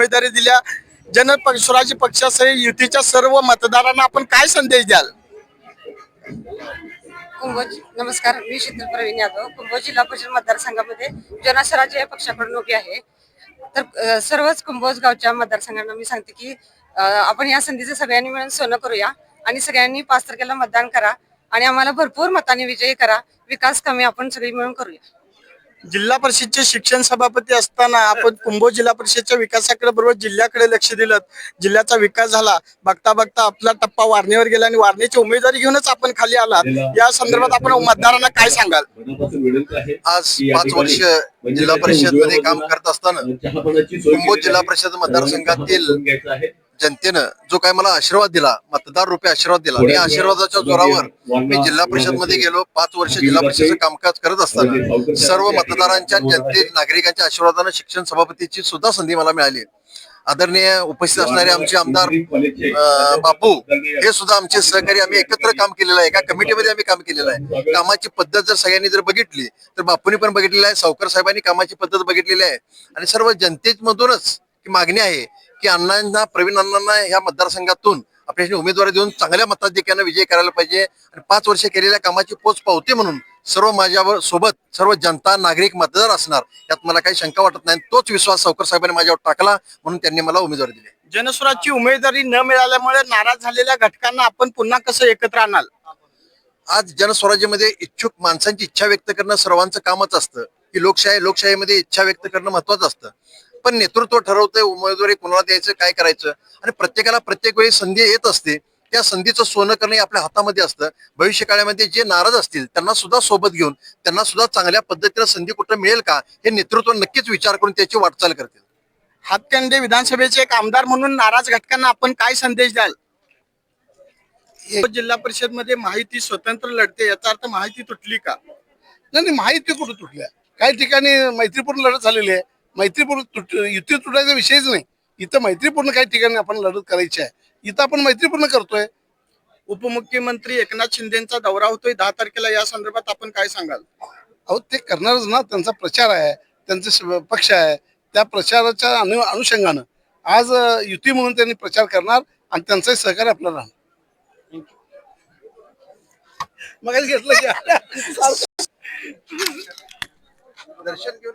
उमेदवारी दिल्या स्वराज्य पक्षासह युतीच्या सर्व मतदारांना आपण काय संदेश द्याल? कुंभोज नमस्कार, मी शीतल प्रवीण यादव कुंभोज जिल्हा परिषद मतदारसंघामध्ये जनस्वराज्य या पक्षाकडून उभी आहे. तर सर्वच कुंभोज गावच्या मतदारसंघांना मी सांगते की आपण या संधीचं सगळ्यांनी मिळून सोनं करूया आणि सगळ्यांनी 5 तारखेला मतदान करा आणि आम्हाला भरपूर मतांनी विजयी करा. विकास कामे आपण सगळी मिळून करूया. जिल्हा परिषदचे शिक्षण सभापती असताना आपण कुंभोज जिल्हा परिषदच्या विकासाकडे बरोबर जिल्ह्याकडे लक्ष दिलं. जिल्ह्याचा विकास झाला. बघता बघता आपला टप्पा वारणेवर गेला आणि वारणेची उमेदवारी घेऊनच आपण खाली आलात. या संदर्भात आपण मतदारांना काय सांगाल? आज 5 वर्ष जिल्हा परिषद मध्ये काम करत असताना कुंभोज जिल्हा परिषद मतदारसंघातील जनतेनं जो काय मला आशीर्वाद दिला, मतदार रूपी आशीर्वाद दिला, या आशीर्वादाच्या जोरावर मी जिल्हा परिषद मध्ये गेलो. 5 वर्ष जिल्हा परिषदचं कामकाज करत असताना सर्व मतदारांच्या, जनते, नागरिकांच्या आशीर्वादानं शिक्षण सभापतीची सुद्धा संधी मला मिळाली. आदरणीय उपस्थित असणारे आमचे आमदार बापू हे सुद्धा आमचे सहकारी, आम्ही एकत्र काम केलेलं आहे. एका कमिटीमध्ये आम्ही काम केलेलं आहे. कामाची पद्धत जर सगळ्यांनी जर बघितली तर बापूंनी पण बघितलेली आहे, सावकर साहेबांनी कामाची पद्धत बघितलेली आहे आणि सर्व जनतेमधूनच मागणी आहे की अण्णांना, प्रवीण अण्णांना ह्या मतदारसंघातून आपल्याशी उमेदवारी देऊन चांगल्या मताधिक्याने विजय करायला पाहिजे आणि 5 वर्ष केलेल्या कामाची पोच पावते म्हणून सर्व माझ्यावर सोबत सर्व जनता, नागरिक, मतदार असणार यात मला काही शंका वाटत नाही. तोच विश्वास सावकर साहेबांनी माझ्यावर टाकला म्हणून त्यांनी मला उमेदवारी दिली. जनस्वराज्यची उमेदवारी न मिळाल्यामुळे नाराज झालेल्या घटकांना आपण पुन्हा कसं एकत्र आणाल? आज जनस्वराज्यामध्ये इच्छुक माणसांची इच्छा व्यक्त करणं सर्वांचं कामच असतं की लोकशाहीमध्ये इच्छा व्यक्त करणं महत्वाचं असतं. पण नेतृत्व ठरवतंय उमेदवारी कोणाला द्यायचं, काय करायचं आणि प्रत्येकाला प्रत्येक वेळी संधी येत असते. त्या संधीचं सोनं करणे आपल्या हातामध्ये असतं. भविष्य काळामध्ये जे नाराज असतील त्यांना सुद्धा सोबत घेऊन त्यांना सुद्धा चांगल्या पद्धतीने संधी कुठं मिळेल का हे नेतृत्व नक्कीच विचार करून त्याची वाटचाल करतील. हातकंडे विधानसभेचे एक आमदार म्हणून नाराज घटकांना आपण काय संदेश द्याल? जिल्हा परिषद मध्ये माहिती स्वतंत्र लढते, याचा अर्थ माहिती तुटली का? नाही, माहिती कुठं तुटल्या? काही ठिकाणी मैत्रीपूर्ण लढत झालेली आहे. मैत्रीपूर्ण युती तुटायचा विषयच नाही. इथं मैत्रीपूर्ण काही ठिकाणी आपण लढत करायची आहे. इथं आपण मैत्रीपूर्ण करतोय. उपमुख्यमंत्री एकनाथ शिंदेचा दौरा होतोय 10 तारखेला, या संदर्भात आपण काय सांगाल? अहो, ते करणारच ना. त्यांचा प्रचार आहे, त्यांचा पक्ष आहे. त्या प्रचाराच्या अनुषंगानं आज युती म्हणून त्यांनी प्रचार करणार आणि त्यांचाही सहकार्य आपल्याला राहणार. मग घेतलं की दर्शन घेऊन